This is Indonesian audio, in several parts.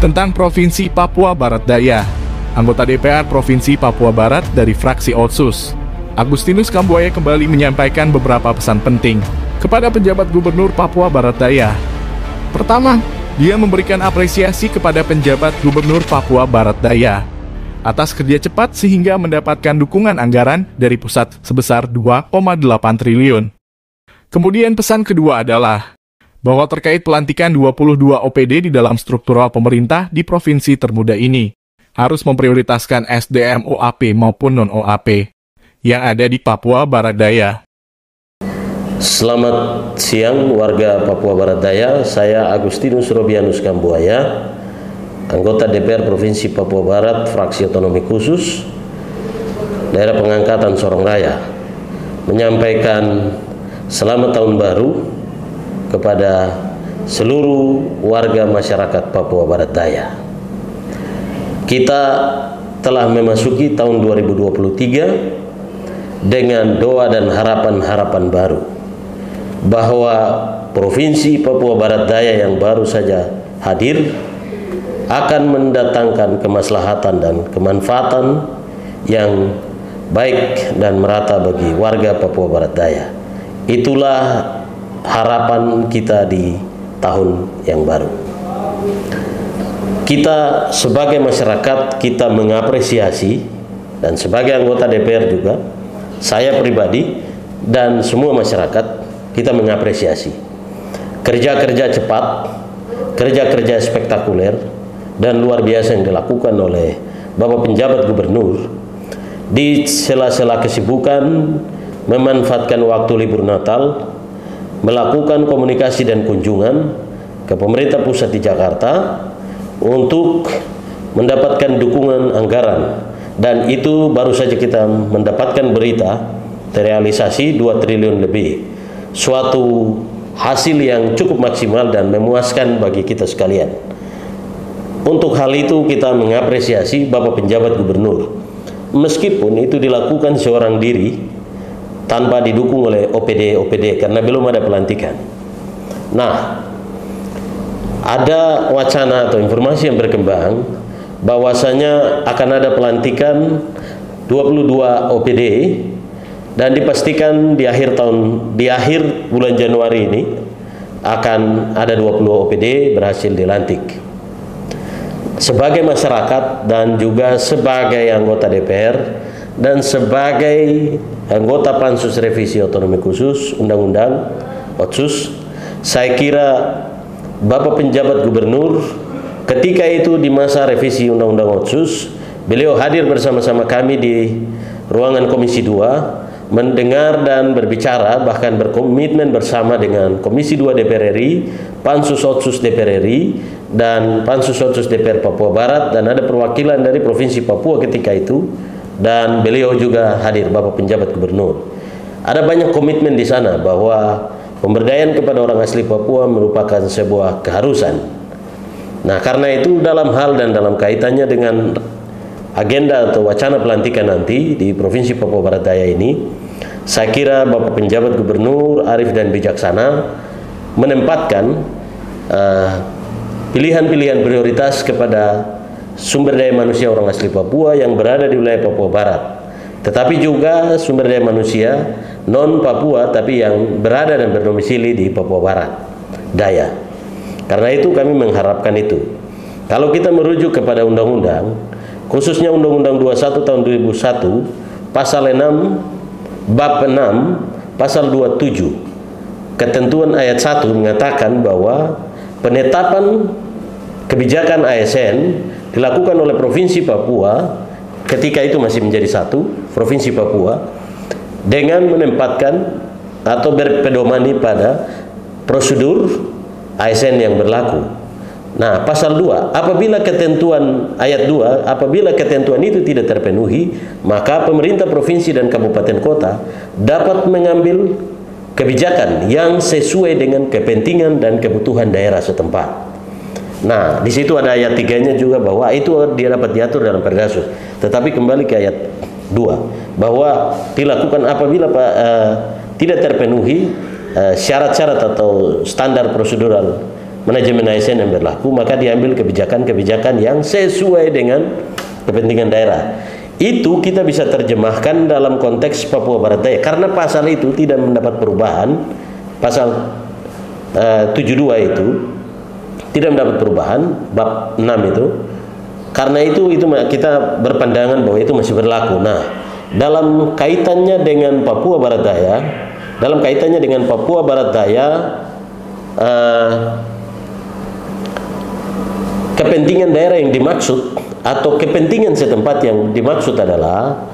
tentang Provinsi Papua Barat Daya. Anggota DPR Provinsi Papua Barat dari fraksi OTSUS, Agustinus Kambuaya kembali menyampaikan beberapa pesan penting kepada penjabat Gubernur Papua Barat Daya. Pertama, dia memberikan apresiasi kepada penjabat Gubernur Papua Barat Daya atas kerja cepat sehingga mendapatkan dukungan anggaran dari pusat sebesar 2,8 triliun. Kemudian pesan kedua adalah bahwa terkait pelantikan 22 OPD di dalam struktural pemerintah di provinsi termuda ini, harus memprioritaskan SDM OAP maupun non-OAP yang ada di Papua Barat Daya. Selamat siang warga Papua Barat Daya, saya Agustinus Robianus Kambuaya, anggota DPR Provinsi Papua Barat, fraksi otonomi khusus, daerah pengangkatan Sorong Raya, menyampaikan selamat tahun baru kepada seluruh warga masyarakat Papua Barat Daya. Kita telah memasuki tahun 2023 dengan doa dan harapan-harapan baru bahwa Provinsi Papua Barat Daya yang baru saja hadir akan mendatangkan kemaslahatan dan kemanfaatan yang baik dan merata bagi warga Papua Barat Daya. Itulah harapan kita di tahun yang baru. Kita sebagai masyarakat, kita mengapresiasi, dan sebagai anggota DPR juga, saya pribadi dan semua masyarakat, kita mengapresiasi kerja-kerja cepat, kerja-kerja spektakuler dan luar biasa yang dilakukan oleh Bapak Penjabat Gubernur di sela-sela kesibukan memanfaatkan waktu libur Natal, melakukan komunikasi dan kunjungan ke pemerintah pusat di Jakarta untuk mendapatkan dukungan anggaran, dan itu baru saja kita mendapatkan berita terrealisasi 2 triliun lebih, suatu hasil yang cukup maksimal dan memuaskan bagi kita sekalian. Untuk hal itu kita mengapresiasi Bapak Penjabat Gubernur, meskipun itu dilakukan seorang diri tanpa didukung oleh OPD karena belum ada pelantikan. Nah, ada wacana atau informasi yang berkembang bahwasanya akan ada pelantikan 22 OPD dan dipastikan di akhir bulan Januari ini akan ada 20 OPD berhasil dilantik. Sebagai masyarakat dan juga sebagai anggota DPR dan sebagai anggota Pansus Revisi Otonomi Khusus Undang-Undang OTSUS, saya kira Bapak Penjabat Gubernur ketika itu di masa revisi Undang-Undang OTSUS, beliau hadir bersama-sama kami di ruangan Komisi 2, mendengar dan berbicara, bahkan berkomitmen bersama dengan Komisi 2 DPR RI, Pansus OTSUS DPR RI, dan Pansus OTSUS DPR Papua Barat, dan ada perwakilan dari Provinsi Papua ketika itu, dan beliau juga hadir, Bapak Penjabat Gubernur. Ada banyak komitmen di sana bahwa pemberdayaan kepada orang asli Papua merupakan sebuah keharusan. Nah, karena itu dalam hal dan dalam kaitannya dengan agenda atau wacana pelantikan nanti di Provinsi Papua Barat Daya ini, saya kira Bapak Penjabat Gubernur arif dan bijaksana menempatkan pilihan-pilihan prioritas kepada sumber daya manusia orang asli Papua yang berada di wilayah Papua Barat, tetapi juga sumber daya manusia non-Papua tapi yang berada dan berdomisili di Papua Barat Daya. Karena itu kami mengharapkan itu. Kalau kita merujuk kepada undang-undang, khususnya Undang-Undang 21 tahun 2001, pasal 6, bab 6, pasal 27, ketentuan ayat 1 mengatakan bahwa penetapan kebijakan ASN dilakukan oleh Provinsi Papua ketika itu masih menjadi satu Provinsi Papua dengan menempatkan atau berpedomani pada prosedur ASN yang berlaku. Nah, pasal 2, apabila ketentuan ayat 2, apabila ketentuan itu tidak terpenuhi, maka pemerintah provinsi dan kabupaten kota dapat mengambil kebijakan yang sesuai dengan kepentingan dan kebutuhan daerah setempat. Nah, di situ ada ayat 3-nya juga bahwa itu dia dapat diatur dalam Perdasus. Tetapi kembali ke ayat 2 bahwa dilakukan apabila tidak terpenuhi syarat-syarat atau standar prosedural manajemen ASN yang berlaku, maka diambil kebijakan-kebijakan yang sesuai dengan kepentingan daerah. Itu kita bisa terjemahkan dalam konteks Papua Barat Daya, karena pasal itu tidak mendapat perubahan. Pasal 72 itu tidak mendapat perubahan, bab 6 itu. Karena itu kita berpandangan bahwa itu masih berlaku. Nah, dalam kaitannya dengan Papua Barat Daya, kepentingan daerah yang dimaksud atau kepentingan setempat yang dimaksud adalah,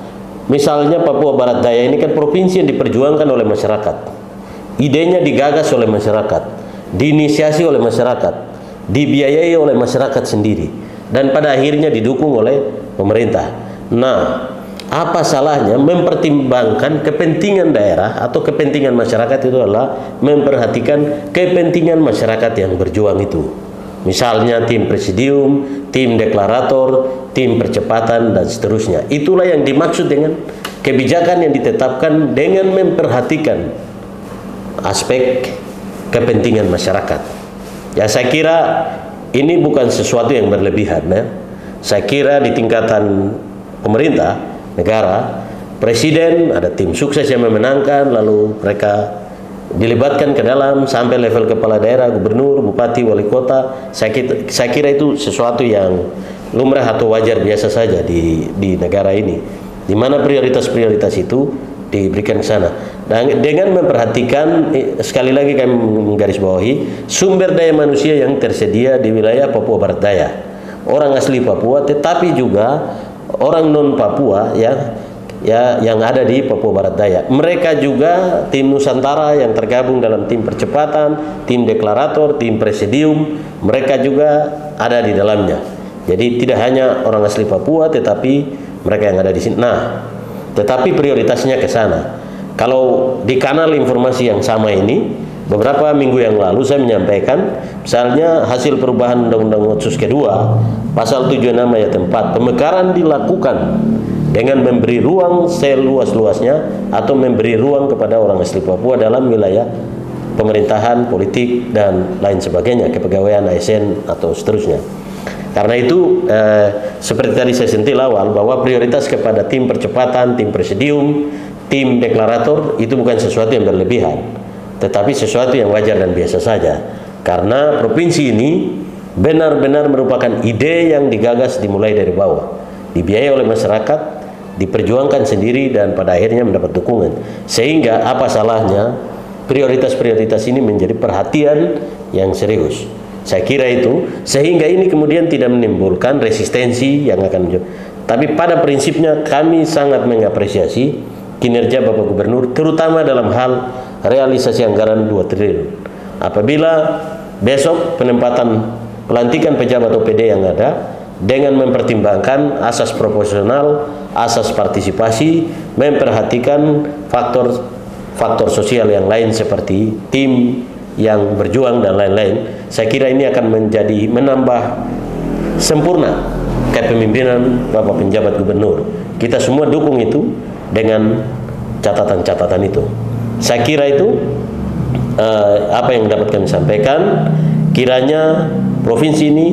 misalnya Papua Barat Daya ini kan provinsi yang diperjuangkan oleh masyarakat, idenya digagas oleh masyarakat, diinisiasi oleh masyarakat, dibiayai oleh masyarakat sendiri, dan pada akhirnya didukung oleh pemerintah. Nah, apa salahnya mempertimbangkan kepentingan daerah atau kepentingan masyarakat itu adalah memperhatikan kepentingan masyarakat yang berjuang itu. Misalnya tim presidium, tim deklarator, tim percepatan, dan seterusnya. Itulah yang dimaksud dengan kebijakan yang ditetapkan dengan memperhatikan aspek kepentingan masyarakat. Ya, saya kira ini bukan sesuatu yang berlebihan, ya. Saya kira di tingkatan pemerintah, negara, presiden, ada tim sukses yang memenangkan, lalu mereka dilibatkan ke dalam sampai level kepala daerah, gubernur, bupati, wali kota. Saya kira itu sesuatu yang lumrah atau wajar biasa saja di negara ini, di mana prioritas-prioritas itu diberikan ke sana. Dan dengan memperhatikan, sekali lagi kami menggarisbawahi, sumber daya manusia yang tersedia di wilayah Papua Barat Daya, orang asli Papua, tetapi juga orang non Papua yang ada di Papua Barat Daya. Mereka juga tim Nusantara yang tergabung dalam tim percepatan, tim deklarator, tim presidium, mereka juga ada di dalamnya. Jadi tidak hanya orang asli Papua, tetapi mereka yang ada di sini. Nah, tetapi prioritasnya ke sana. Kalau di kanal informasi yang sama ini, beberapa minggu yang lalu saya menyampaikan, misalnya hasil perubahan Undang-Undang Otsus kedua, pasal 76 ayat 4, pemekaran dilakukan dengan memberi ruang seluas-luasnya atau memberi ruang kepada orang asli Papua dalam wilayah pemerintahan, politik, dan lain sebagainya, kepegawaian ASN atau seterusnya. Karena itu seperti tadi saya sentil awal, bahwa prioritas kepada tim percepatan, tim presidium, tim deklarator itu bukan sesuatu yang berlebihan, tetapi sesuatu yang wajar dan biasa saja. Karena provinsi ini benar-benar merupakan ide yang digagas dimulai dari bawah, dibiayai oleh masyarakat, diperjuangkan sendiri, dan pada akhirnya mendapat dukungan. Sehingga apa salahnya prioritas-prioritas ini menjadi perhatian yang serius. Saya kira itu, sehingga ini kemudian tidak menimbulkan resistensi yang akan. Tapi pada prinsipnya kami sangat mengapresiasi kinerja Bapak Gubernur, terutama dalam hal realisasi anggaran 2 triliun. Apabila besok pelantikan pejabat OPD yang ada, dengan mempertimbangkan asas proporsional, asas partisipasi, memperhatikan faktor sosial yang lain seperti tim yang berjuang dan lain-lain, saya kira ini akan menambah sempurna kepemimpinan Bapak penjabat gubernur. Kita semua dukung itu dengan catatan-catatan itu. Saya kira itu apa yang dapat kami sampaikan. Kiranya provinsi ini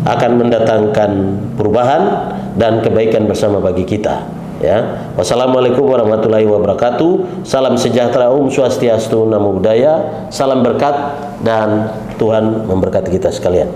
akan mendatangkan perubahan dan kebaikan bersama bagi kita. Ya, wassalamualaikum warahmatullahi wabarakatuh. Salam sejahtera, Swastiastu, Namo Buddhaya. Salam berkat, dan Tuhan memberkati kita sekalian.